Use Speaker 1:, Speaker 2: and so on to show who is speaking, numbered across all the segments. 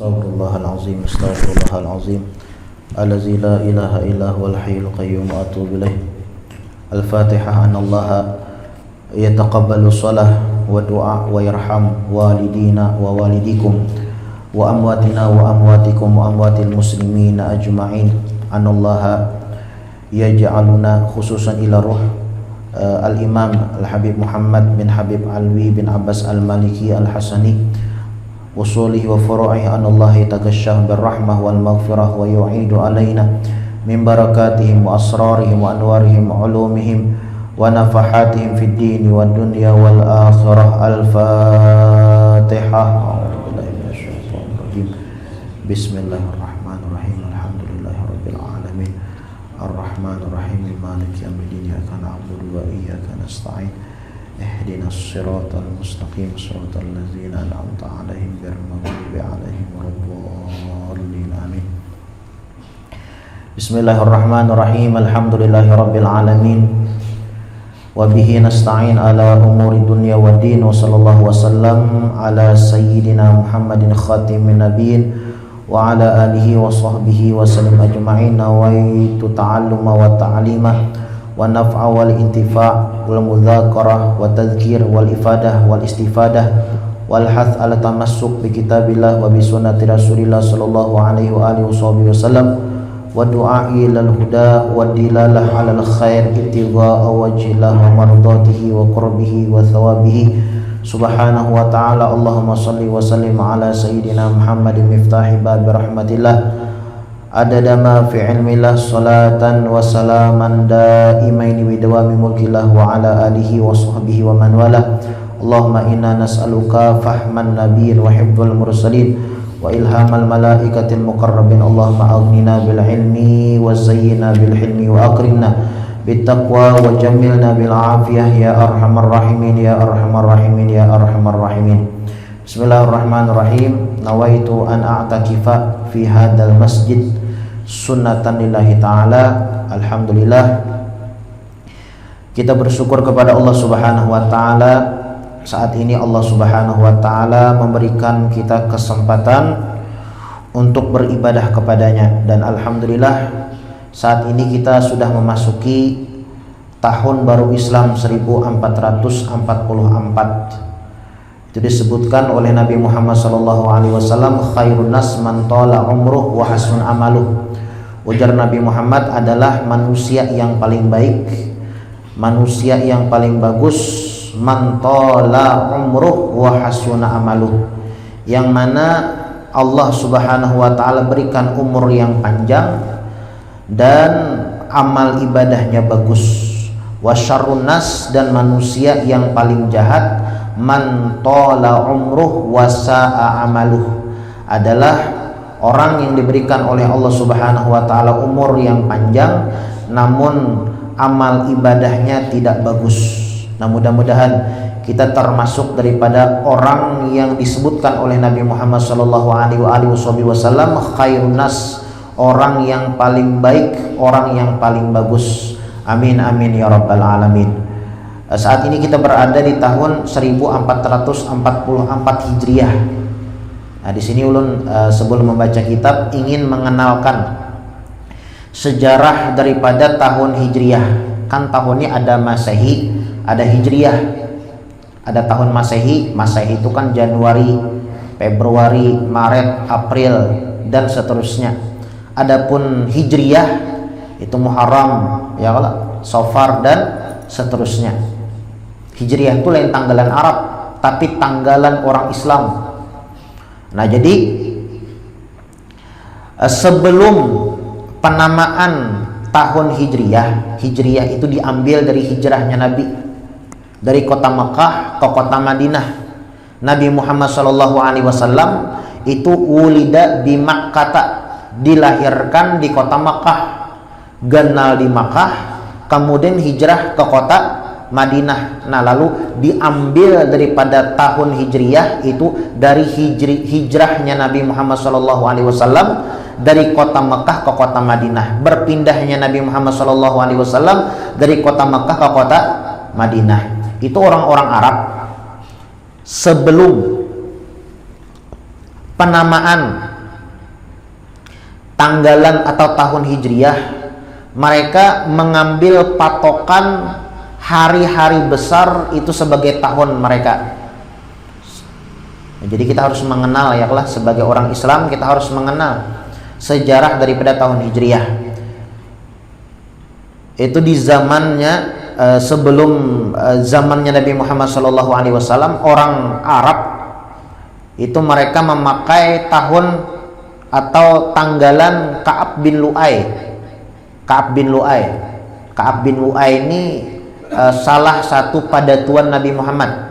Speaker 1: Astaghfirullahalazim, astaghfirullahalazim. Allazi la ilaha illa huwal hayyul qayyum wa atubu ilaih. Al-Fatihah. Anallaha yataqabbalu shalah wa du'a wa yarham walidina wa walidikum wa amwatina wa amwatikum wa amwatil muslimina ajma'in. Anallaha yaj'aluna khususan ila ruh Al-Imam Al-Habib Muhammad bin Habib Alwi bin Abbas Al-Maliki Al-Hasani usulihi wa furu'ihi anallahi tagashshah birrahmah wal maghfirah wa yu'idu alaina min barakatihim wa asrarihim wa anwarihim wa ulumihim wa nafahatihim fid din wa dunya wal akhirah. Al-Fatihah. Bismillahirrahmanirrahim. Alhamdulillahi rabbil alamin. Ar-Rahmanir Rahim. Maliki yaumiddin. Iyyaka na'budu wa iyyaka nasta'in. Ihdinas siratal mustaqim, siratal ladzina an'amta 'alaihim ghairil maghdubi 'alaihim waladdallin. Amin. Bismillahirrahmanirrahim. Alhamdulillahi rabbil alamin. Wa bihi nasta'in ala umuri dunya waddin. Wa sallallahu wasallam ala sayyidina Muhammadin khatimin nabiyyin wa ala alihi wa sahbihi wa sallam ajma'in. Nawaitu ta'alluma wa ta'lima wa naf'a wal intifa' wal mudzakarah wa tadhkir wal ifadah wal istifadah wal hath ala tamassuk bi kitabillah wa bi sunnati rasulillah sallallahu alaihi wa alihi wasallam wa du'a ilal huda wa dilalah alal khair ittigha'a wajhillah wa mardatihi wa qurbihi wa thawabihi subhanahu wa ta'ala. Allahumma salli wa sallim ala sayyidina Muhammadin miftahi babi rahmatillah adada ma fi ilmillah salatan wa salaman daimaini wa dawami mulkillah wa ala alihi wa sahbihi wa man wala. Allahumma inna nas'aluka fahman nabiyyin wa hifdzal mursalin wa ilhamal malaikatil muqarrabin. Allahumma aghnina bil ilmi wa zayyina bil hilmi wa akrimna bit taqwa wa jammilna bil afiyah ya arhamar rahimin ya arhamar rahimin ya arhamar rahimin. Bismillahirrahmanirrahim. Nawaitu an a'takifa fi hadzal masjid sunnatan lillahi ta'ala. Alhamdulillah, kita bersyukur kepada Allah Subhanahu wa ta'ala. Saat ini Allah Subhanahu wa ta'ala memberikan kita kesempatan untuk beribadah kepadanya. Dan alhamdulillah, saat ini kita sudah memasuki tahun baru Islam 1444. Itu disebutkan oleh Nabi Muhammad SAW, khairun nas man tala umruh wa hasun amaluh. Ujar Nabi Muhammad adalah manusia yang paling baik, manusia yang paling bagus, man tala umruh wa hasuna amaluh, yang mana Allah Subhanahu wa ta'ala berikan umur yang panjang dan amal ibadahnya bagus. Wa syarrun nas, dan manusia yang paling jahat, man tola umruh wa sa'a amaluh, adalah orang yang diberikan oleh Allah Subhanahu wa ta'ala umur yang panjang namun amal ibadahnya tidak bagus. Nah, mudah-mudahan kita termasuk daripada orang yang disebutkan oleh Nabi Muhammad sallallahu alaihi wasallam khairun nas, orang yang paling baik, orang yang paling bagus. Amin amin ya rabbal alamin. Saat ini kita berada di tahun 1444 Hijriah. Nah, di sini ulun sebelum membaca kitab ingin mengenalkan sejarah daripada tahun Hijriah. Kan tahunnya ada Masehi, ada Hijriah. Ada tahun Masehi. Masehi itu kan Januari, Februari, Maret, April dan seterusnya. Adapun Hijriah itu Muharram, ya kalau Safar dan seterusnya. Hijriah itu lain tanggalan Arab, tapi tanggalan orang Islam. Nah, jadi sebelum penamaan tahun Hijriah, Hijriah itu diambil dari hijrahnya Nabi dari kota Mekah ke kota Madinah. Nabi Muhammad SAW itu wulida di Makkah, dilahirkan di kota Mekah, ganal di Makkah, kemudian hijrah ke kota Madinah. Nah, lalu diambil daripada tahun Hijriah itu dari hijrahnya Nabi Muhammad SAW dari kota Mekah ke kota Madinah. Berpindahnya Nabi Muhammad SAW dari kota Mekah ke kota Madinah. Itu orang-orang Arab sebelum penamaan tanggalan atau tahun Hijriah, mereka mengambil patokan hari-hari besar itu sebagai tahun mereka. Jadi kita harus mengenal, ya lah, sebagai orang Islam kita harus mengenal sejarah daripada tahun Hijriah. Itu di zamannya sebelum zamannya Nabi Muhammad SAW, orang Arab itu mereka memakai tahun atau tanggalan Ka'ab bin Lu'ay. Ka'ab bin Lu'ay. Ka'ab bin Lu'ay ini salah satu padatuan Nabi Muhammad.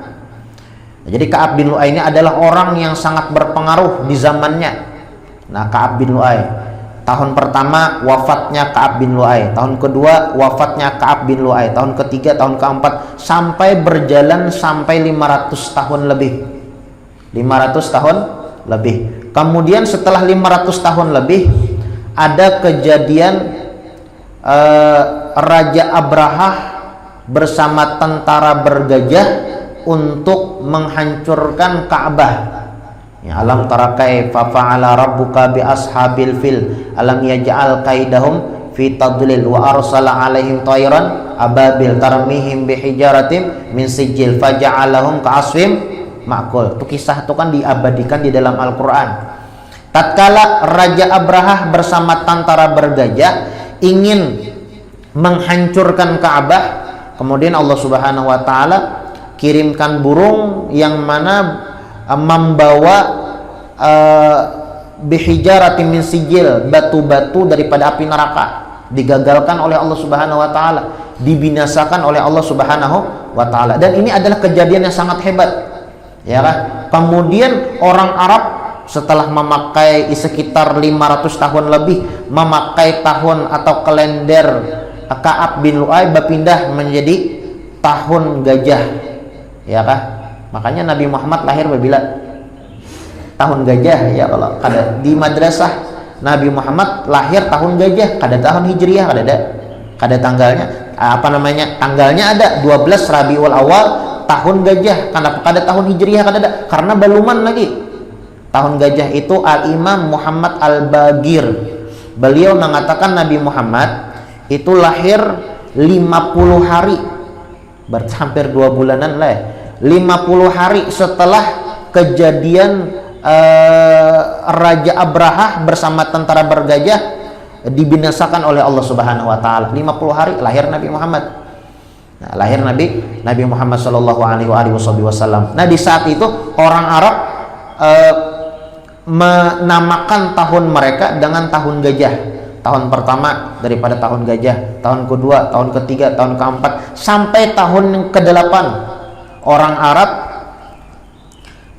Speaker 1: Jadi Ka'ab bin Lu'ay ini adalah orang yang sangat berpengaruh di zamannya. Nah, Ka'ab bin Lu'ay, tahun pertama wafatnya Ka'ab bin Lu'ay, tahun kedua wafatnya Ka'ab bin Lu'ay, tahun ketiga, tahun keempat, sampai berjalan sampai 500 tahun lebih. 500 tahun lebih. Kemudian setelah 500 tahun lebih ada kejadian Raja Abrahah bersama tentara bergajah untuk menghancurkan Ka'bah. Ya, alam tara kaifa fa'ala rabbuka bi ashabil fil alam yaj'al kaidahum fi tadlil wa arsala alaihim tayran ababil tarmihim bihijaratin min sijil faja'alahum ka'asfim makul. Itu kisah itu kan diabadikan di dalam Al-Quran. Tatkala Raja Abrahah bersama tentara bergajah ingin menghancurkan Ka'bah, kemudian Allah Subhanahu wa taala kirimkan burung yang mana membawa bihijaratin min sijil, batu-batu daripada api neraka, digagalkan oleh Allah Subhanahu wa taala, dibinasakan oleh Allah Subhanahu wa taala. Dan ini adalah kejadian yang sangat hebat. Ya kan? Kemudian orang Arab setelah memakai sekitar 500 tahun lebih memakai tahun atau kalender Ka'ab bin Lu'ay berpindah menjadi tahun gajah. Ya kan? Makanya Nabi Muhammad lahir bila tahun gajah. Ya, kalau ada di madrasah Nabi Muhammad lahir tahun gajah, kada tahun Hijriah, kada tanggalnya. Apa namanya? Tanggalnya ada 12 Rabiul Awal tahun gajah. Kenapa kada tahun Hijriah kada ada? Karena baluman lagi. Tahun gajah itu Al-Imam Muhammad Al-Bagir. Beliau mengatakan Nabi Muhammad itu lahir 50 hari. Berarti hampir 2 bulanan lah ya. 50 hari setelah kejadian Raja Abrahah bersama tentara bergajah dibinasakan oleh Allah Subhanahu wa taala. 50 hari lahir Nabi Muhammad. Nah, lahir Nabi Muhammad sallallahu alaihi wasallam. Nah, di saat itu orang Arab menamakan tahun mereka dengan tahun gajah. Tahun pertama daripada tahun gajah, tahun kedua, tahun ketiga, tahun keempat, sampai tahun ke-8 orang Arab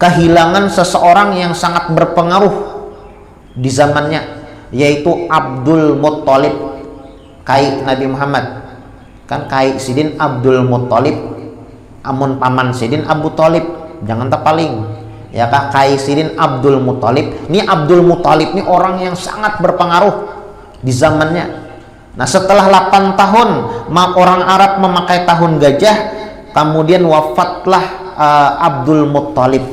Speaker 1: kehilangan seseorang yang sangat berpengaruh di zamannya, yaitu Abdul Muttalib, kai Nabi Muhammad. Kan kai Sidin Abdul Muttalib, amun paman Sidin Abu Talib, jangan terpaling. Ya kah, kai Sidin Abdul Muttalib. Ini Abdul Muttalib ini orang yang sangat berpengaruh di zamannya. Nah, setelah 8 tahun orang Arab memakai tahun gajah, kemudian wafatlah Abdul Muttalib.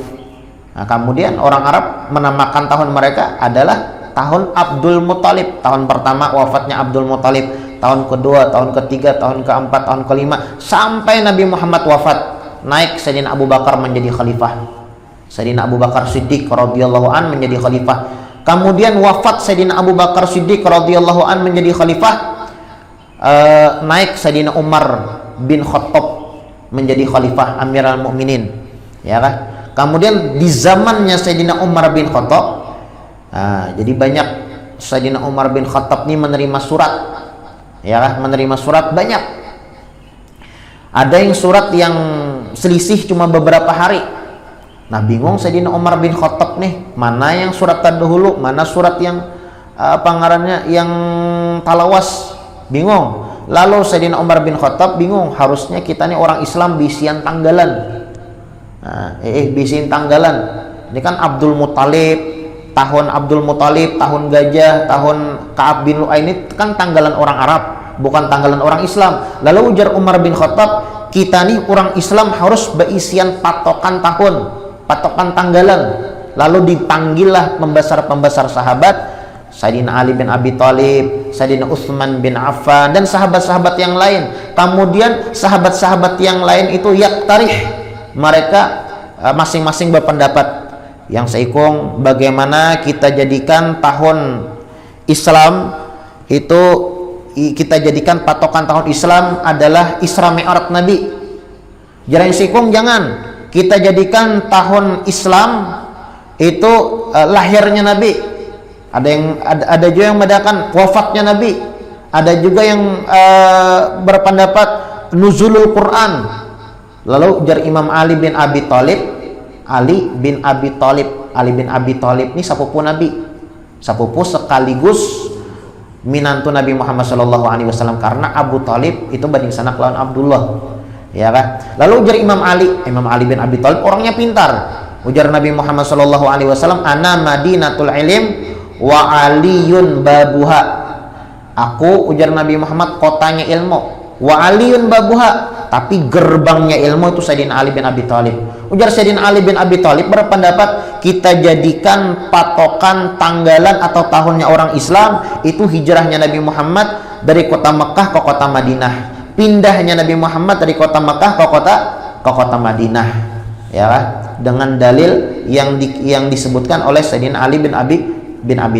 Speaker 1: Nah, kemudian orang Arab menamakan tahun mereka adalah tahun Abdul Muttalib. Tahun pertama wafatnya Abdul Muttalib, tahun kedua, tahun ketiga, tahun keempat, tahun kelima, sampai Nabi Muhammad wafat, naik Sayyidina Abu Bakar menjadi khalifah. Sayyidina Abu Bakar Siddiq radhiyallahu an menjadi khalifah. Kemudian wafat Sayyidina Abu Bakar Siddiq radhiyallahu an menjadi khalifah, naik Sayyidina Umar bin Khattab menjadi khalifah Amirul Mukminin. Ya kan? Kemudian di zamannya Sayyidina Umar bin Khattab, jadi banyak Sayyidina Umar bin Khattab ini menerima surat. Ya kan? Menerima surat banyak. Ada yang surat yang selisih cuma beberapa hari. Nah, bingung Sayyidina Umar bin Khattab nih, mana yang surat terdahulu, mana surat yang pengarangnya yang talawas, bingung. Lalu Sayyidina Umar bin Khattab bingung, harusnya kita nih orang Islam bisian tanggalan. Nah, bisian tanggalan. Ini kan Abdul Muttalib, tahun Abdul Muttalib, tahun gajah, tahun Ka'ab bin Lu'ay, ini kan tanggalan orang Arab, bukan tanggalan orang Islam. Lalu ujar Umar bin Khattab, kita nih orang Islam harus berisian patokan tahun, patokan tanggalan. Lalu dipanggillah pembesar-pembesar sahabat Sayyidina Ali bin Abi Thalib, Sayyidina Utsman bin Affan, dan sahabat-sahabat yang lain. Kemudian sahabat-sahabat yang lain itu yaktarih, mereka masing-masing berpendapat. Yang seikung bagaimana kita jadikan tahun Islam itu, kita jadikan patokan tahun Islam adalah Isra Mi'raj Nabi. Yang seikung jangan kita jadikan tahun Islam itu lahirnya Nabi. Ada juga yang membedakan wafatnya Nabi. Ada juga yang berpendapat nuzulul Quran. Lalu ujar Imam Ali bin Abi Thalib, Ali bin Abi Thalib ini sepupu Nabi, sepupu sekaligus minantu Nabi Muhammad SAW, karena Abu Thalib itu banding sanak lawan Abdullah, ya kan. Lalu ujar Imam Ali bin Abi Thalib orangnya pintar. Ujar Nabi Muhammad SAW, ana madinatul ilim wa aliyun babuha. Aku, ujar Nabi Muhammad, kotanya ilmu, wa aliyun babuha, tapi gerbangnya ilmu itu Sayyidina Ali bin Abi Thalib. Ujar Sayyidina Ali bin Abi Thalib berpendapat kita jadikan patokan tanggalan atau tahunnya orang Islam itu hijrahnya Nabi Muhammad dari kota Mekah ke kota Madinah, pindahnya Nabi Muhammad dari kota Mekah ke kota Madinah, ya kan? Dengan dalil yang disebutkan oleh Sayyidina Ali bin Abi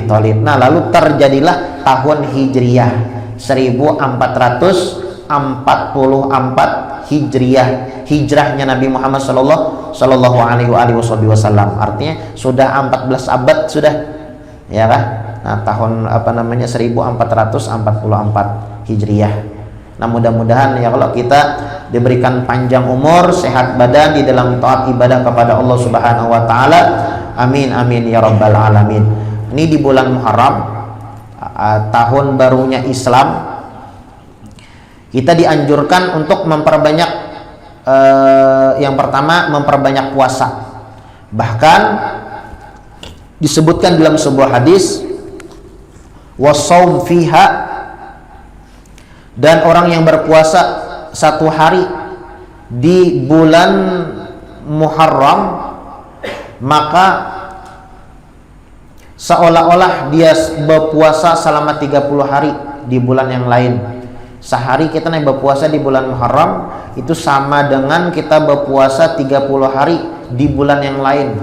Speaker 1: Thalib. Nah, lalu terjadilah tahun Hijriyah 1444 Hijriyah, hijrahnya Nabi Muhammad sallallahu alaihi wasallam. Artinya sudah 14 abad sudah, ya kan? Nah, tahun 1444 Hijriyah. Nah, mudah-mudahan ya kalau kita diberikan panjang umur, sehat badan di dalam taat ibadah kepada Allah Subhanahu wa taala. Amin amin ya rabbal alamin. Ini di bulan Muharram, tahun barunya Islam, kita dianjurkan untuk memperbanyak, yang pertama memperbanyak puasa. Bahkan disebutkan dalam sebuah hadis, wasaum fiha, dan orang yang berpuasa satu hari di bulan Muharram, maka seolah-olah dia berpuasa selama 30 hari di bulan yang lain. Sehari kita nih berpuasa di bulan Muharram itu sama dengan kita berpuasa 30 hari di bulan yang lain.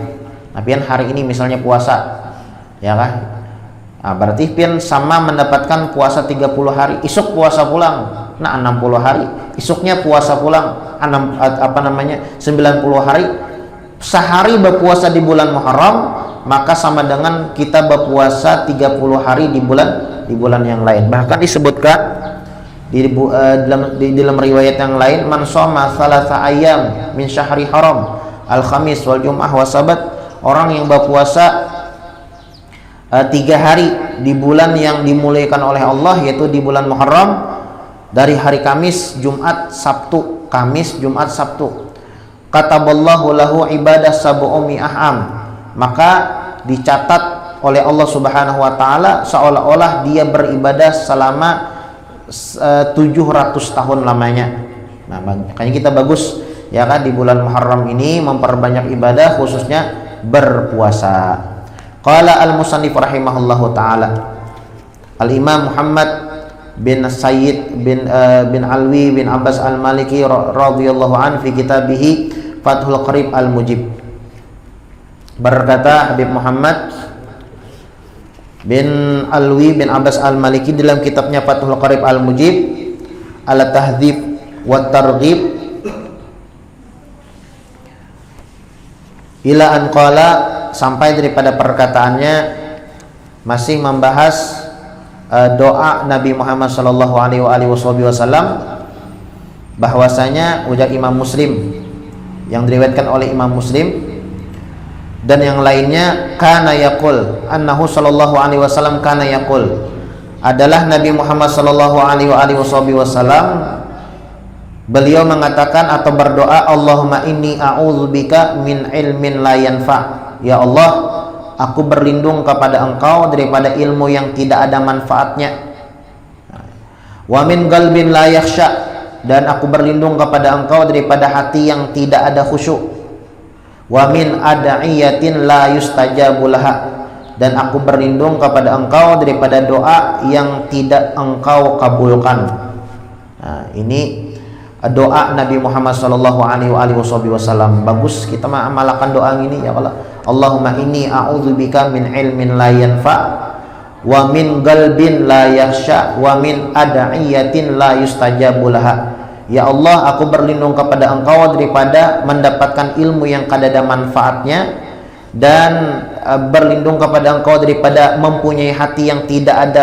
Speaker 1: Nah, pian hari ini misalnya puasa, ya kan? Nah, berarti pian sama mendapatkan puasa 30 hari, isuk puasa pulang. Nah, 60 hari, isuknya puasa pulang, 90 hari. Sehari berpuasa di bulan Muharram maka sama dengan kita berpuasa 30 hari di bulan yang lain. Bahkan disebutkan di dalam riwayat yang lain, man shoma thalatha ayyam min syahri haram, al-khamis wal jum'ah wa sabat, orang yang berpuasa 3 hari di bulan yang dimuliakan oleh Allah, yaitu di bulan Muharram, dari hari Kamis, Jumat, Sabtu, Kamis, Jumat, Sabtu, kataballahu lahu ibadah sab'umi aham, maka dicatat oleh Allah Subhanahu wa taala seolah-olah dia beribadah selama 700 tahun lamanya. Nah, makanya kita bagus ya kan di bulan Muharram ini memperbanyak ibadah, khususnya berpuasa. Qala al-musannif rahimahullahu taala, al-Imam Muhammad bin Sayyid bin Alwi bin Abbas al-Maliki radhiyallahu an fi kitabih Fathul Qarib al-Mujib, berkata Habib Muhammad bin Alwi bin Abbas al-Maliki dalam kitabnya Fathul Qarib al-Mujib ala tahdhib wa targhib ila an qala, sampai daripada perkataannya masih membahas doa Nabi Muhammad sallallahu alaihi wasallam, bahwasanya ujar Imam Muslim, yang diriwayatkan oleh Imam Muslim dan yang lainnya, kana yaqul, annahu sallallahu alaihi wasallam kana yaqul, adalah Nabi Muhammad sallallahu alaihi wasallam beliau mengatakan atau berdoa, Allahumma inni a'udzubika min ilmin la yanfa, ya Allah, aku berlindung kepada Engkau daripada ilmu yang tidak ada manfaatnya, wa min qalbin la yakhsha, dan aku berlindung kepada Engkau daripada hati yang tidak ada khusyuk, wa min ad'iyatin la yustajabu laha, dan aku berlindung kepada engkau daripada doa yang tidak engkau kabulkan. Nah, ini doa Nabi Muhammad sallallahu alaihi wasallam. Bagus kita amalkan doa ini ya Allah. Allahumma inni a'udzubika min ilmin la yanfa wa min qalbin la yakhsha wa min ad'iyatin la yustajabu laha. Ya Allah, aku berlindung kepada engkau daripada mendapatkan ilmu yang kada ada manfaatnya, dan berlindung kepada engkau daripada mempunyai hati yang tidak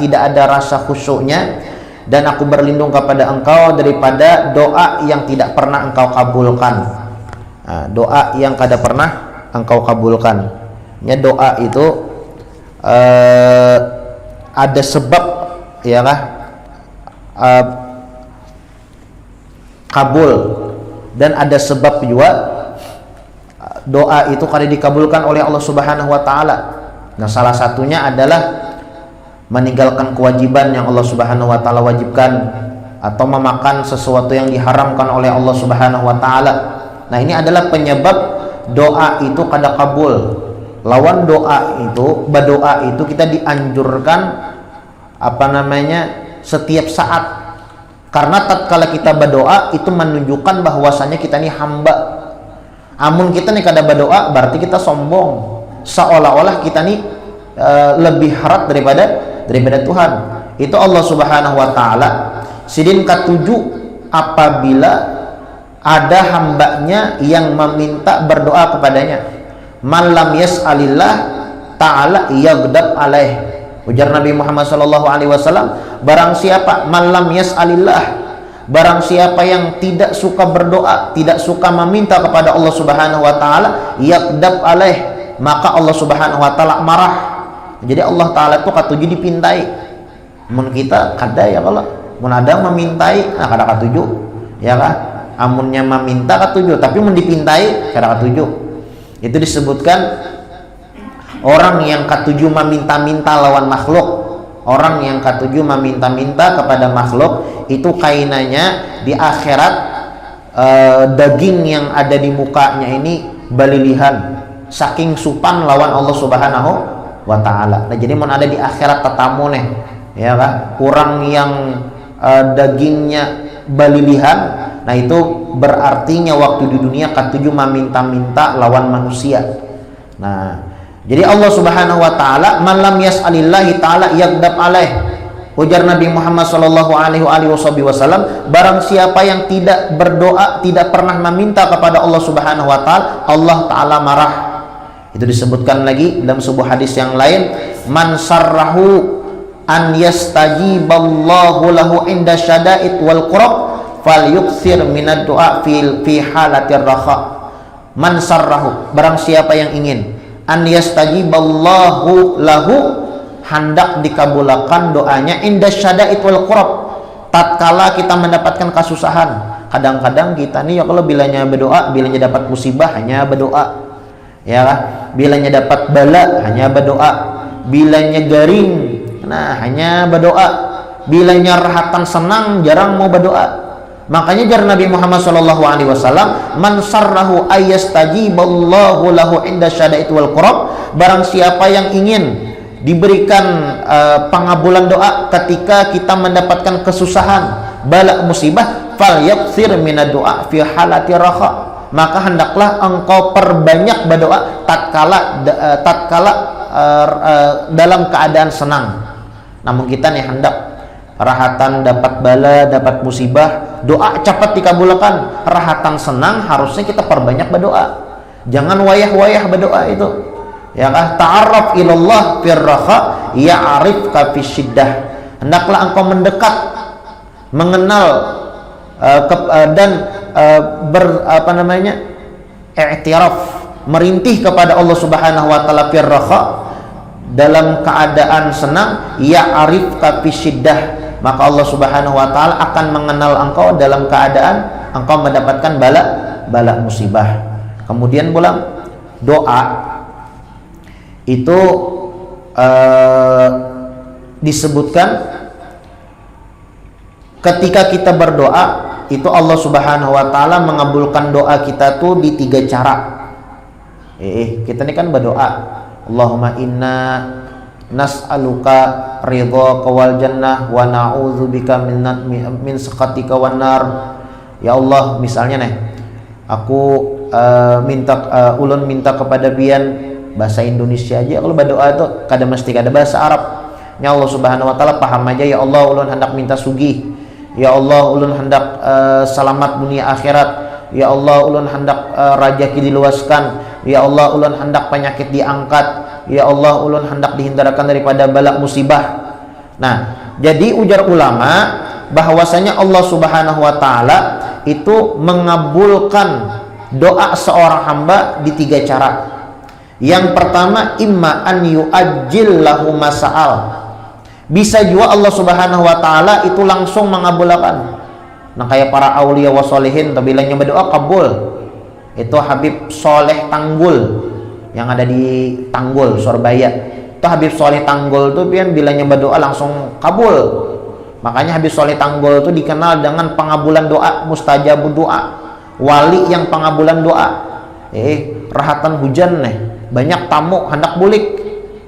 Speaker 1: ada rasa khusyuknya, dan aku berlindung kepada engkau daripada doa yang tidak pernah engkau kabulkan. Doa yang kada pernah engkau kabulkan. Ya, doa itu ada sebab ya kah kabul, dan ada sebab juga doa itu kada dikabulkan oleh Allah Subhanahu wa taala. Nah, salah satunya adalah meninggalkan kewajiban yang Allah Subhanahu wa taala wajibkan, atau memakan sesuatu yang diharamkan oleh Allah Subhanahu wa taala. Nah, ini adalah penyebab doa itu kada kabul. Lawan doa itu, berdoa itu kita dianjurkan setiap saat. Karena tatkala kita berdoa itu menunjukkan bahwasanya kita ini hamba. Amun kita nih kada berdoa berarti kita sombong, seolah-olah kita nih lebih harap daripada Tuhan. Itu Allah Subhanahu wa taala sidin ketujuh apabila ada hambanya yang meminta berdoa kepadanya. Man lam yas'alillah ta'ala yaghdab alaih. Ujar Nabi Muhammad sallallahu alaihi wasallam, barang siapa man lam yas'alillah, barang siapa yang tidak suka berdoa, tidak suka meminta kepada Allah Subhanahu wa taala, yaghdab alaih, maka Allah Subhanahu wa taala marah. Jadi Allah taala itu katuju dipintai. Mun kita kada ya kalau mun ada memintai, nah kada katuju ya kah? Amunnya meminta katuju, tapi mun dipintai kada katuju. Itu disebutkan orang yang katuju meminta-minta lawan makhluk. Orang yang katuju meminta-minta kepada makhluk itu kainanya di akhirat daging yang ada di mukanya ini balilihan saking supan lawan Allah Subhanahu wa taala. Nah, jadi mun ada di akhirat tetamu nih ya kan, orang yang dagingnya balilihan, nah itu berartinya waktu di dunia katuju meminta-minta lawan manusia. Nah, jadi Allah Subhanahu wa taala man lam yas'alillahi taala yaghdab alaih. Ujar Nabi Muhammad sallallahu alaihi wasallam, barang siapa yang tidak berdoa, tidak pernah meminta kepada Allah Subhanahu wa taala, Allah taala marah. Itu disebutkan lagi dalam sebuah hadis yang lain, man sarrahu an yastajiballahu lahu inda syada'id wal qurab falyukthir minad du'a fi halatir raha. Man sarrahu, barang siapa yang ingin an yastajiballahu lahu, hendak dikabulkan doanya inda syada'id wal qurab, tatkala kita mendapatkan kesusahan. Kadang-kadang kita nih ya kalau bilanya berdoa, bilanya dapat musibah hanya berdoa ya kan? Bilanya dapat bala hanya berdoa, bilanya garing nah hanya berdoa, bilanya rahatan senang jarang mau berdoa. Makanya jar Nabi Muhammad sallallahu alaihi wasallam, man sarrahu ayyastajiballahu lahu inda syada'id wal qurab, barang siapa yang ingin diberikan pengabulan doa ketika kita mendapatkan kesusahan, bala musibah, falyakthir minad du'a fi halati raha, maka hendaklah engkau perbanyak berdoa tatkala dalam keadaan senang. Namun kita nih hendak rahatan dapat bala, dapat musibah, doa cepat dikabulkan. Rahatan senang harusnya kita perbanyak berdoa. Jangan wayah-wayah berdoa itu. Ya kan? Ta'arraf ilallah fir raha ya'rifka fis syiddah. Hendaklah engkau mendekat, mengenal i'tiraf, merintih kepada Allah Subhanahu wa taala fir raha, dalam keadaan senang, ya'rifka fis syiddah, maka Allah Subhanahu wa taala akan mengenal engkau dalam keadaan engkau mendapatkan bala musibah. Kemudian pula doa itu disebutkan ketika kita berdoa itu Allah Subhanahu wa taala mengabulkan doa kita tuh di 3 cara. Kita ini kan berdoa Allahumma inna nas'aluka ridhaka wal jannah wa na'udzubika min sakhatika wan nar. Ya Allah, misalnya nih, aku ulun minta kepada pian bahasa Indonesia aja. Kalau berdoa itu kada mesti kada bahasa Arab. Ya Allah Subhanahu wa taala paham aja. Ya Allah, ulun hendak minta sugih. Ya Allah, ulun hendak selamat dunia akhirat. Ya Allah, ulun hendak rajaki diluaskan. Ya Allah, ulun hendak penyakit diangkat. Ya Allah, ulun hendak dihindarkan daripada balak musibah. Nah, jadi ujar ulama bahwasanya Allah Subhanahu wa taala itu mengabulkan doa seorang hamba di 3 cara. Yang pertama, imma an yu'ajjil lahu masa'al. Bisa juga Allah Subhanahu wa taala itu langsung mengabulkan. Nah, kayak para aulia wa sholihin bilangnya berdoa kabul. Itu Habib Soleh Tanggul yang ada di Tanggul, Surabaya. Itu Habib Soleh Tanggul tuh pian bilangnya berdoa langsung kabul. Makanya Habib Soleh Tanggul itu dikenal dengan pengabulan doa, mustajabud doa, wali yang pengabulan doa. Rahatan hujan nih, banyak tamu hendak bulik,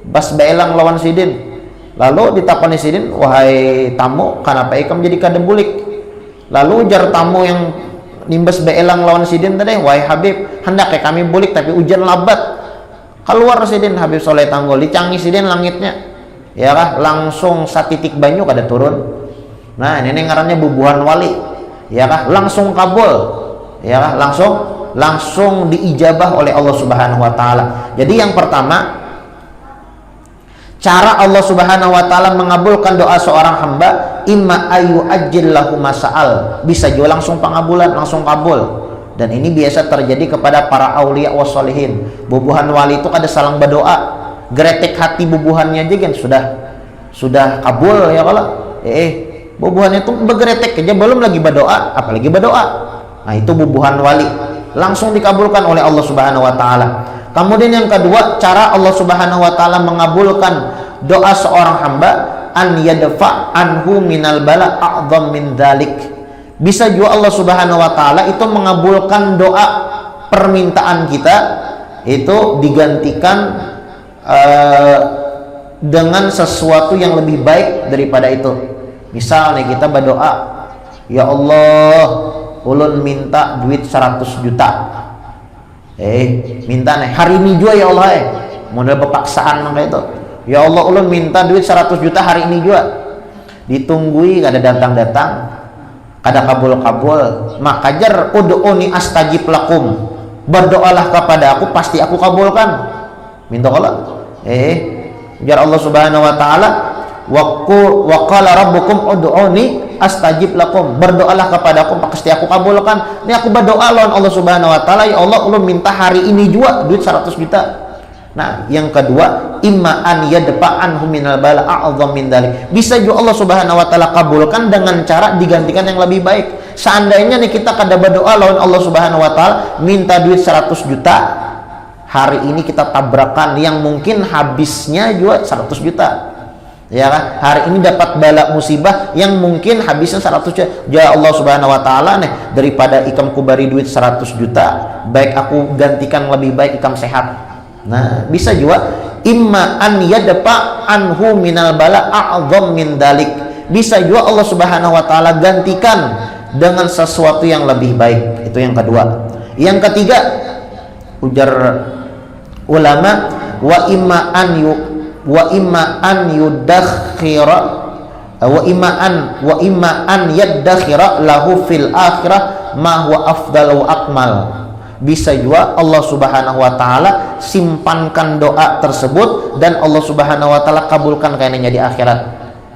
Speaker 1: bas beelang lawan sidin. Lalu ditakoni sidin, wahai tamu, kenapa ikam jadi kada bulik? Lalu ujar tamu yang nimbas beelang lawan sidin tadi, wahai Habib, hendak kami bulik tapi hujan labat. Keluar sidin Habib Soleh Tanggul, dicangi sidin langitnya, ya kah? Langsung satitik banyu kada turun. Nah, ini ngarannya bubuhan wali, ya kah? Langsung kabul, ya kah? Langsung diijabah oleh Allah Subhanahu wa taala. Jadi yang pertama, cara Allah Subhanahu wa taala mengabulkan doa seorang hamba, imma ayu ajil lahu masa'al. Bisa juga langsung pengabulan, langsung kabul. Dan ini biasa terjadi kepada para aulia wa sholihin. Bubuhan wali itu kada salang berdoa, gretek hati bubuhannya aja kan sudah kabul ya kalau. Bubuhannya itu bergeretek aja belum lagi berdoa, apalagi berdoa. Nah, itu bubuhan wali. Langsung dikabulkan oleh Allah Subhanahu wa taala. Kemudian yang kedua, cara Allah Subhanahu wa taala mengabulkan doa seorang hamba, an yadfa anhu minal bala a'dham min dzalik. Bisa juga Allah Subhanahu wa taala itu mengabulkan doa permintaan kita itu digantikan dengan sesuatu yang lebih baik daripada itu. Misalnya kita berdoa, ya Allah, ulun minta duit 100 juta. Minta nih hari ini juga ya Allah, model pepaksaan mangga itu. Ya Allah, ulun minta duit 100 juta hari ini juga. Ditunggui kada datang-datang, kada kabul-kabul. Maka jar ud'uni astajib lakum. Berdoalah kepada aku pasti aku kabulkan. Minta Allah. Jar Allah Subhanahu wa taala, wa qala rabbukum ud'uni astajib lakum. Berdoalah kepada aku pasti aku kabulkan. Ini aku berdoa lawan Allah Subhanahu wa taala, ya Allah, ulun minta hari ini juga duit 100 juta. Nah, yang kedua, imma an yadfa anhu minal bala a'dham min dzalik. Bisa juga Allah Subhanahu wa taala kabulkan dengan cara digantikan yang lebih baik. Seandainya nih kita kada berdoa lawan Allah Subhanahu wa taala minta duit 100 juta, hari ini kita tabrakan yang mungkin habisnya juga 100 juta. Ya kan? Hari ini dapat bala musibah yang mungkin habisnya 100 juta. Ya Allah Subhanahu wa taala nih, daripada ikam kubari duit 100 juta, baik aku gantikan lebih baik ikam sehat. Nah, bisa juga imma an yadfa anhu minal bala a'dham min dalik. Bisa juga Allah Subhanahu wa taala gantikan dengan sesuatu yang lebih baik. Itu yang kedua. Yang ketiga, ujar ulama, wa imma an yudakhira wa imma an yadakhira lahu fil akhirah ma huwa afdal wa akmal. Bisa juga Allah Subhanahu wa taala simpankan doa tersebut dan Allah Subhanahu wa taala kabulkan kainnya di akhirat.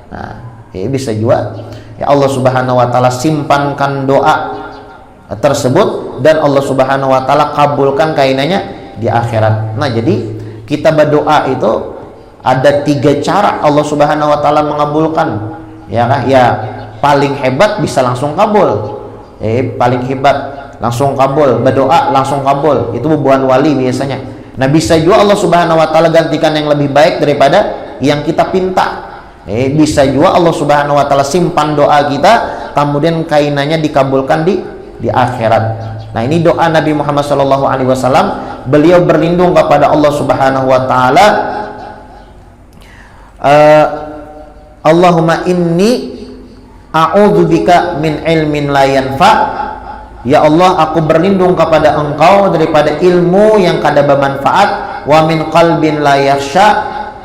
Speaker 1: Nah, bisa juga ya Allah Subhanahu wa taala simpankan doa tersebut dan Allah Subhanahu wa taala kabulkan kainnya di akhirat. Nah, jadi kita berdoa itu ada 3 cara Allah Subhanahu wa taala mengabulkan. Ya kan? Ya, paling hebat bisa langsung kabul. Paling hebat langsung kabul, berdoa langsung kabul. Itu bubuhan wali biasanya. Nah, bisa juga Allah Subhanahu wa taala gantikan yang lebih baik daripada yang kita pinta. Bisa juga Allah Subhanahu wa taala simpan doa kita, kemudian kainannya dikabulkan di akhirat. Nah, ini doa Nabi Muhammad SAW beliau berlindung kepada Allah Subhanahu wa taala, Allahumma inni a'udzubika min ilmin la yanfa. Ya Allah, aku berlindung kepada Engkau daripada ilmu yang kada bermanfaat, wa min qalbin la yakhsha,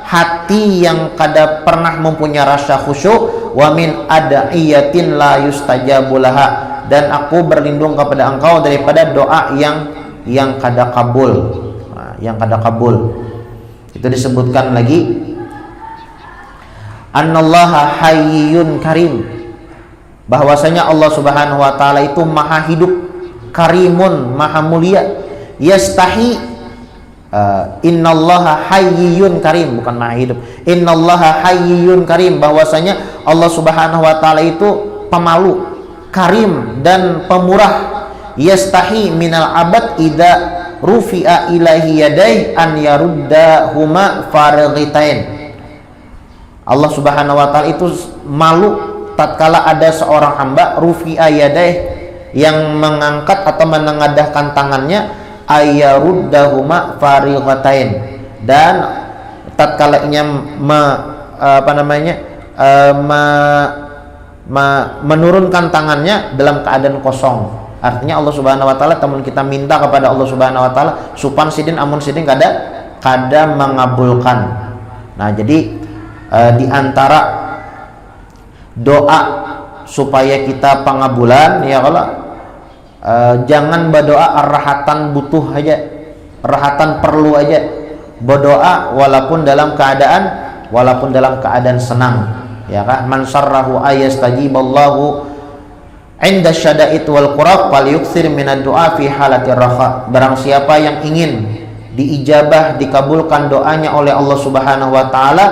Speaker 1: hati yang kada pernah mempunyai rasa khusyuk, wa min ad'iyatin la yustajabu laha, dan aku berlindung kepada Engkau daripada doa yang kada kabul. Nah, yang kada kabul. Itu disebutkan lagi, annallaha hayyun karim, bahwasanya Allah Subhanahu wa taala itu maha hidup, karimun, maha mulia, yastahi, innallaha hayyun karim, bukan maha hidup, innallaha hayyun karim, bahwasanya Allah Subhanahu wa taala itu pemalu, karim dan pemurah, yastahi minal abad idza rufi'a ilaihi yadayhi an yaruddahuma farighitain. Allah Subhanahu wa taala itu malu tatkala ada seorang hamba rufi'a yadaih, yang mengangkat atau menengadahkan tangannya, ayaruddahuma farighatain, dan tatkala nya menurunkan tangannya dalam keadaan kosong. Artinya Allah Subhanahu wa taala, teman kita minta kepada Allah Subhanahu wa taala supan sidin amun sidin kada mengabulkan. Nah, jadi di antara doa supaya kita pengabulan, ya kalau jangan berdoa arahatan butuh aja, rahatan perlu aja, berdoa walaupun dalam keadaan senang, ya kan? Man sarrahu ayastajiballahu inda syada'id wal qurab falyuktsir minad du'a fi halatir raha. Barang siapa yang ingin diijabah, dikabulkan doanya oleh Allah Subhanahu wa taala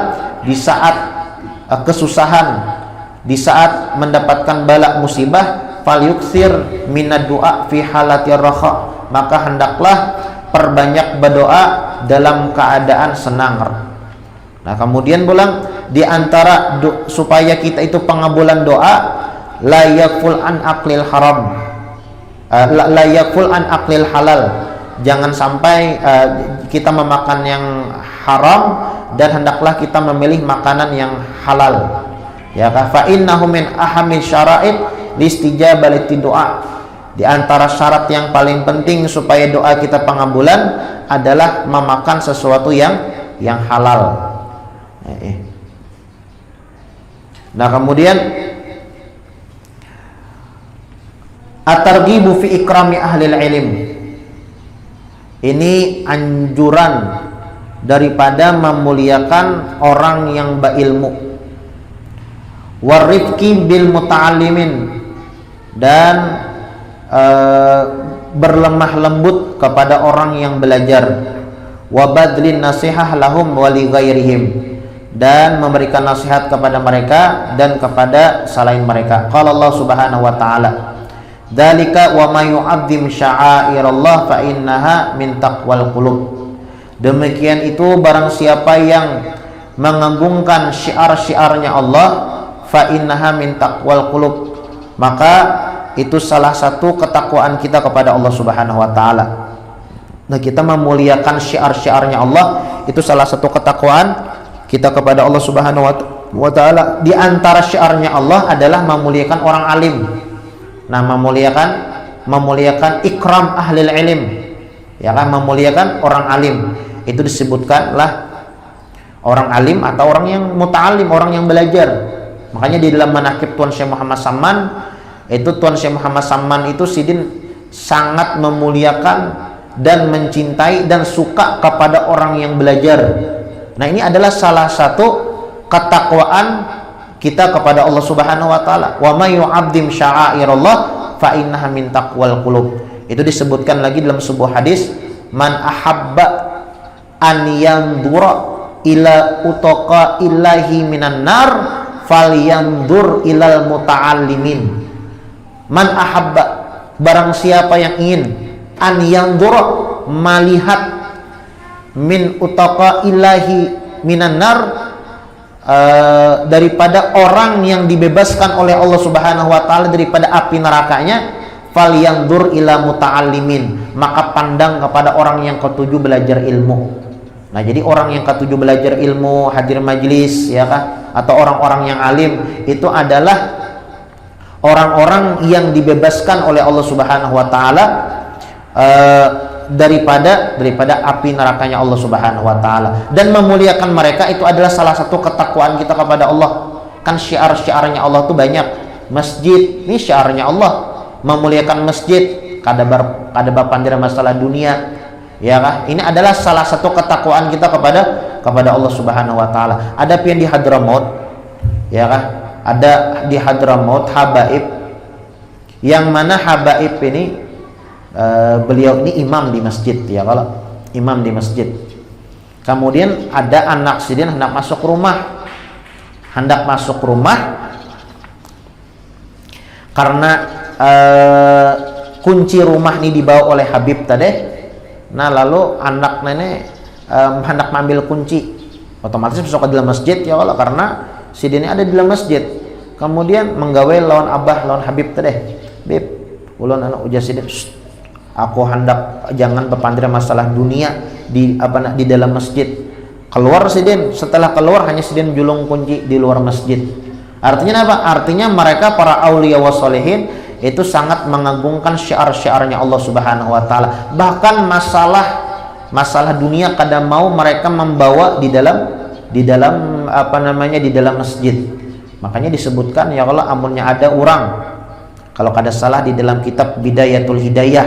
Speaker 1: di saat kesusahan, di saat mendapatkan bala musibah, falyuktsir minad du'a fi halatir raha, maka hendaklah perbanyak berdoa dalam keadaan senang. Nah, kemudian pulang di antara supaya kita itu pengabulan doa, la yakul an aqlil haram, la yakul an aqlil halal, jangan sampai kita memakan yang haram, dan hendaklah kita memilih makanan yang halal. Ya kan, fa innahu min ahammi syara'id listijabati doa. Di antara syarat yang paling penting supaya doa kita pengabulan adalah memakan sesuatu yang halal. Nah, kemudian at-targhibu fi ikrami ahlil ilm. Ini anjuran daripada memuliakan orang yang berilmu. Warifqi bil muta'allimin, dan berlemah lembut kepada orang yang belajar. Wa badlin nasihah lahum wa li ghairihim, dan memberikan nasihat kepada mereka dan kepada selain mereka. Qala Allah Subhanahu wa taala, dzalika wa may yu'azzim sya'airallah fa innaha min taqwal qulub. Demikian itu barang siapa yang mengagungkan syiar-syiarnya Allah, fa innaha min taqwal qulub, maka itu salah satu ketakwaan kita kepada Allah Subhanahu wa taala. Nah, kita memuliakan syiar-syiarnya Allah, itu salah satu ketakwaan kita kepada Allah Subhanahu wa taala. Di antara syiarnya Allah adalah memuliakan orang alim. Nah, memuliakan ikram ahlil ilm, ya kan, memuliakan orang alim. Itu disebutkanlah orang alim atau orang yang muta'alim, orang yang belajar. Makanya di dalam manaqib Tuan Syekh Muhammad Samman, itu Tuan Syekh Muhammad Samman itu sidin sangat memuliakan dan mencintai dan suka kepada orang yang belajar. Nah, ini adalah salah satu ketakwaan kita kepada Allah Subhanahu wa taala. Wa may yu'azzim sya'airallah fa innaha min taqwal qulub. Itu disebutkan lagi dalam sebuah hadis, man ahabba an yanzura ila utaqa illahi minan nar falyanzur ilal muta'allimin. Man ahabba, barang siapa yang ingin, an yanzura, melihat, min utaqa ilahi minan nar, daripada orang yang dibebaskan oleh Allah Subhanahu wa taala daripada api nerakanya, falyanzur ila muta'allimin, maka pandang kepada orang yang ketujuh belajar ilmu. Nah, jadi orang yang ketujuh belajar ilmu, hadir majlis, ya kah? Atau orang-orang yang alim, itu adalah orang-orang yang dibebaskan oleh Allah Subhanahu wa taala daripada api nerakanya Allah Subhanahu wa taala, dan memuliakan mereka itu adalah salah satu ketakwaan kita kepada Allah. Kan syiar-syiarnya Allah tuh banyak. Masjid ini syiarnya Allah, memuliakan masjid, kada bapandira masalah dunia, ya kah? Ini adalah salah satu ketakwaan kita kepada Allah Subhanahu wa taala. Ada yang di Hadramaut, ya kah? Ada di Hadramaut habaib, yang mana habaib ini beliau ini imam di masjid, ya kalau imam di masjid. Kemudian ada anak sidin hendak masuk rumah, karena kunci rumah ini dibawa oleh Habib tadi. Nah, lalu anak nenek hendak mengambil kunci, otomatis masuk ke dalam masjid, ya Allah, karena sidinnya ada di dalam masjid. Kemudian menggawe lawan abah, lawan Habib tadi, Bib, ulun anak ujar sidin, aku hendak jangan berpandira masalah dunia di dalam masjid. Keluar sidin, setelah keluar hanya sidin julung kunci di luar masjid. Artinya apa? Artinya mereka para aulia wassalihin itu sangat mengagungkan syiar-syiarnya Allah Subhanahu wa taala. Bahkan masalah dunia kadang mau mereka membawa di dalam masjid. Makanya disebutkan, ya Allah, amunnya ada orang, kalau kada salah di dalam kitab Bidayatul Hidayah,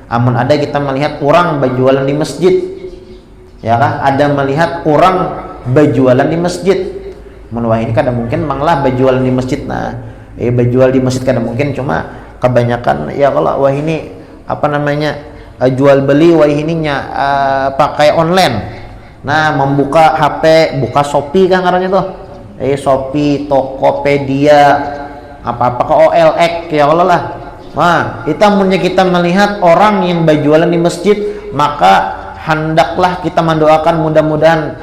Speaker 1: amun ada kita melihat orang berjualan di masjid, ya kah? Ada melihat orang berjualan di masjid. Menurut ini kadang mungkin manglah berjualan di masjid. Nah, berjual di masjid kadang mungkin, cuma kebanyakan ya kalau wah ini jual beli wah ininya pakai online. Nah, membuka HP, buka Shopee kan ngarannya tuh. Shopee, Tokopedia, apa-apa ke OLX, ya Allah lah. Nah, kita melihat orang yang berjualan di masjid, maka hendaklah kita mendoakan mudah-mudahan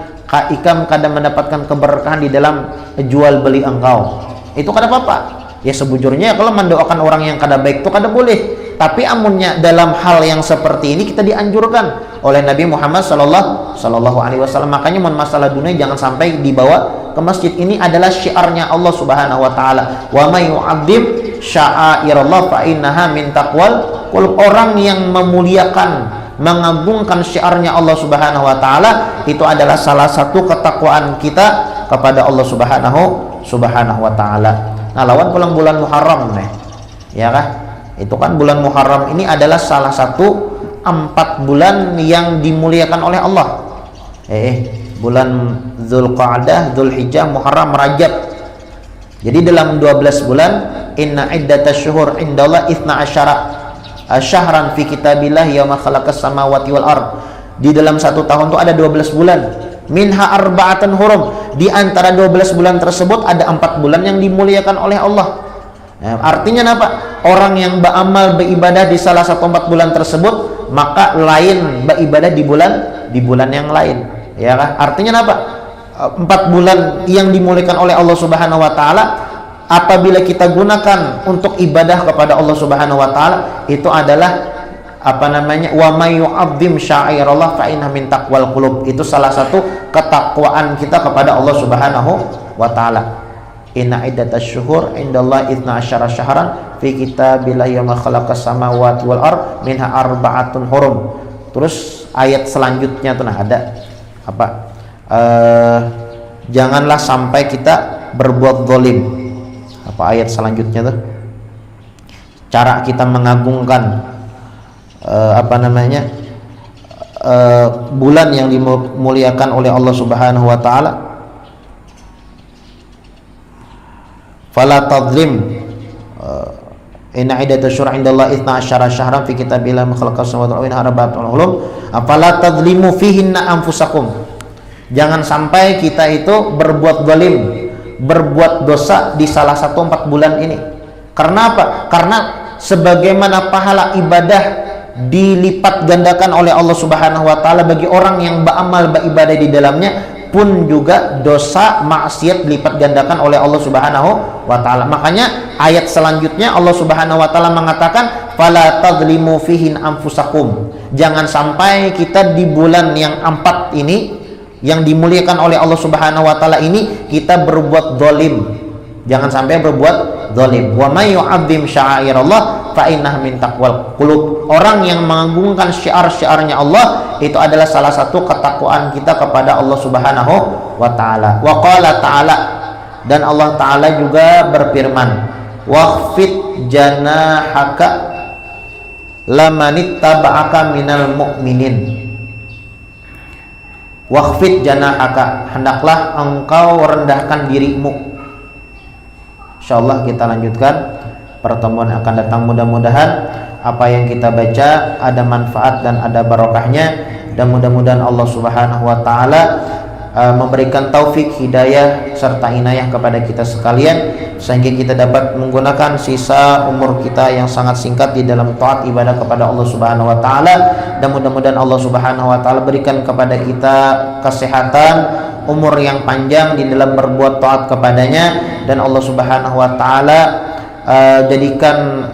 Speaker 1: ikam kadang mendapatkan keberkahan di dalam jual beli engkau. Itu kada apa-apa. Ya sebujurnya kalau mendoakan orang yang kada baik itu kada boleh. Tapi amunnya dalam hal yang seperti ini kita dianjurkan oleh Nabi Muhammad sallallahu alaihi wasallam. Makanya masalah dunia jangan sampai dibawa ke masjid. Ini adalah syiarnya Allah Subhanahu wa taala. Wa may yu'adzim sya'airallah fa innaha min taqwal qulub. Orang yang memuliakan, mengagungkan syiarnya Allah Subhanahu wa taala itu adalah salah satu ketakwaan kita kepada Allah Subhanahu wa taala. Nah, lawan pulang bulan Muharram nih, ya kah? Itu kan bulan Muharram ini adalah salah satu 4 bulan yang dimuliakan oleh Allah. Bulan Dzulqa'dah, Dzulhijjah, Muharram, Rajab. Jadi dalam 12 bulan, inna iddatasyuhur indallah 12 syahran fi kitabillah yauma khalaqas samawati wal ard. Di dalam satu tahun itu ada 12 bulan. Minha arba'atan hurum. Di antara 12 bulan tersebut ada 4 bulan yang dimuliakan oleh Allah. Artinya apa? Orang yang beramal beribadah di salah satu 4 bulan tersebut, maka lain beribadah di bulan yang lain. Ya kan? Artinya apa? 4 bulan yang dimuliakan oleh Allah Subhanahu wa taala apabila kita gunakan untuk ibadah kepada Allah Subhanahu wa taala, itu adalah wa may yu'azzim sya'airallah fa inna min taqwal qulub. Itu salah satu ketakwaan kita kepada Allah Subhanahu wa taala. Inna iddatasyuhur indallahi 12 syahran fi kitabillah yauma khalaqas samawati wal ard minha arba'atun hurum. Terus ayat selanjutnya tuh ada apa? Janganlah sampai kita berbuat zalim. Apa ayat selanjutnya tuh? Cara kita mengagungkan bulan yang dimuliakan oleh Allah Subhanahu wa taala. Fala tadlim inna iddatasyuhur indallahi 12 syahran fi kitabillah khalaqas samawati wal ardi arba'atun hurum. Fala tadlimu fihinna anfusakum. Jangan sampai kita itu berbuat zalim, berbuat dosa di salah satu 4 bulan ini. Karena apa? Karena sebagaimana pahala ibadah dilipat gandakan oleh Allah Subhanahu wa taala bagi orang yang beramal beribadah di dalamnya, pun juga dosa maksiat dilipat gandakan oleh Allah Subhanahu wa taala. Makanya ayat selanjutnya Allah Subhanahu wa taala mengatakan fala tadlimu fihin anfusakum. Jangan sampai kita di bulan yang 4 ini yang dimuliakan oleh Allah Subhanahu wa taala ini kita berbuat zalim. Jangan sampai berbuat zalim. Wa may yu'azzim sya'airallah fa innaha min taqwal qulub. Orang yang mengagungkan syiar-syiarnya Allah itu adalah salah satu ketakwaan kita kepada Allah Subhanahu wa taala. Wa qala ta'ala, dan Allah taala juga berfirman, waqfid janahaka lamanittaba'aka minal mu'minin. Waqfid janahaka, hendaklah engkau rendahkan dirimu. Insyaallah kita lanjutkan pertemuan akan datang. Mudah-mudahan apa yang kita baca ada manfaat dan ada barokahnya, dan mudah-mudahan Allah Subhanahu wa taala memberikan taufik, hidayah serta inayah kepada kita sekalian sehingga kita dapat menggunakan sisa umur kita yang sangat singkat di dalam taat ibadah kepada Allah Subhanahu wa taala, dan mudah-mudahan Allah Subhanahu wa taala berikan kepada kita kesehatan, umur yang panjang di dalam berbuat taat kepadanya, dan Allah Subhanahu wa taala jadikan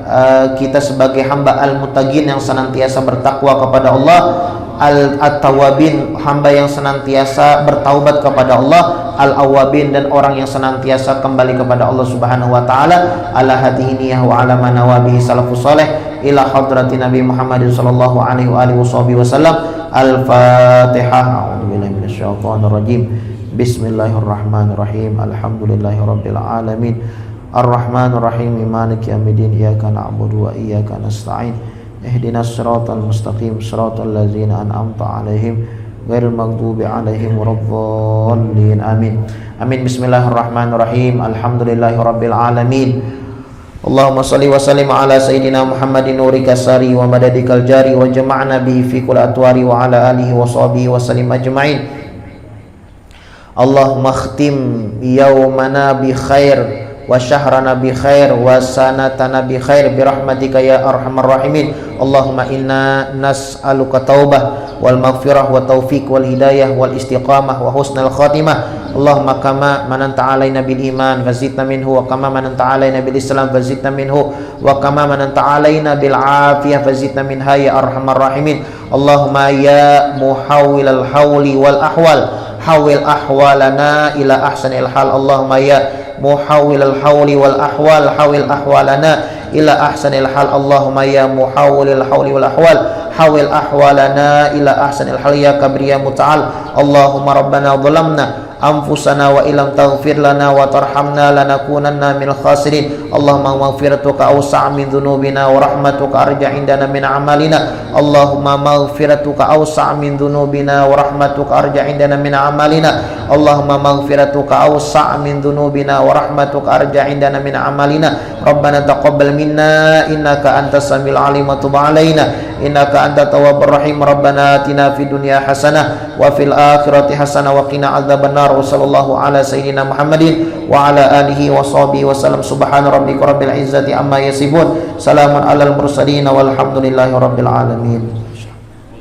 Speaker 1: kita sebagai hamba al-muttaqin yang senantiasa bertakwa kepada Allah, al-tawabin, hamba yang senantiasa bertaubat kepada Allah, al-awabin, dan orang yang senantiasa kembali kepada Allah Subhanahu wa taala, ala hadhihi niyyah wa ala manawabihi salafus saleh ila hadrati Nabi Muhammad sallallahu alaihi wasallam. Al-Fatihah. A'udzubillahi minasyaitonir rajim. Bismillahirrahmanirrahim. Alhamdulillahirabbil alamin. Ar-Rahmanir Rahim. Maliki yaumiddin. Iyyaka na'budu wa iyyaka nasta'in. Ihdinas siratal mustaqim. Siratal ladzina an'amta 'alaihim ghairil maghdubi 'alaihim waladdallin. Amin. Amin. Bismillahirrahmanirrahim. Alhamdulillahirabbil alamin. Allahumma salli wa sallim ala sayyidina Muhammadin nurika sari wa madadikal jari wa jama'na bihi fi kulli atwari wa ala alihi wa sahbihi wa sallim ajma'in. Allahumma khtim yawmana bi khair wa syahrana bi khair wa sanatana bi khair bi rahmatika ya arhamar rahimin. Allahumma inna nas'aluka taubah wal maghfirah wa taufiq wal hidayah wal istiqamah wa husnal khatimah. Allahumma kama mananta alaina bil iman fazidna minhu, wa kama mananta alaina bil islam fazidna minhu, wa kama mananta alaina bil afiyah fazidna minha ya arhamar rahimin. Allahumma ya muhawwilal hawli wal ahwal hawil ahwalana ila ahsanil hal. Allahumma ya muhawwilal hawli wal ahwal hawil ahwalana ila ahsanil hal. Allahumma ya muhawwilal hawli wal ahwal hawil ahwalana ila ahsanil hal ya kabir ya muta'al. Allahumma rabbana dhalamna anfusana wa illam taghfir lana wa tarhamna lanakunanna minal khasirin. Allahumma maghfiratuka awsa' min dhunubina wa rahmatuka arja' indana min amalina. Allahumma maghfiratuka awsa' min dhunubina wa rahmatuka arja' indana min amalina. Allahumma maghfiratuka awsa' min dhunubina wa rahmatuka arja' indana min amalina. Rabbana taqabbal minna innaka antas samiul alim wa tub alaina innaka antat tawwabur rahim. Rabbana atina fid dunya hasanah wa fil akhirati hasanah wa qina adzabannar. Wa sallallahu ala sayyidina Muhammadin wa ala alihi wa sahbihi wa sallam. Subhana rabbika rabbil izzati amma yasifun. Salamun alal mursalin walhamdulillahi rabbil alamin.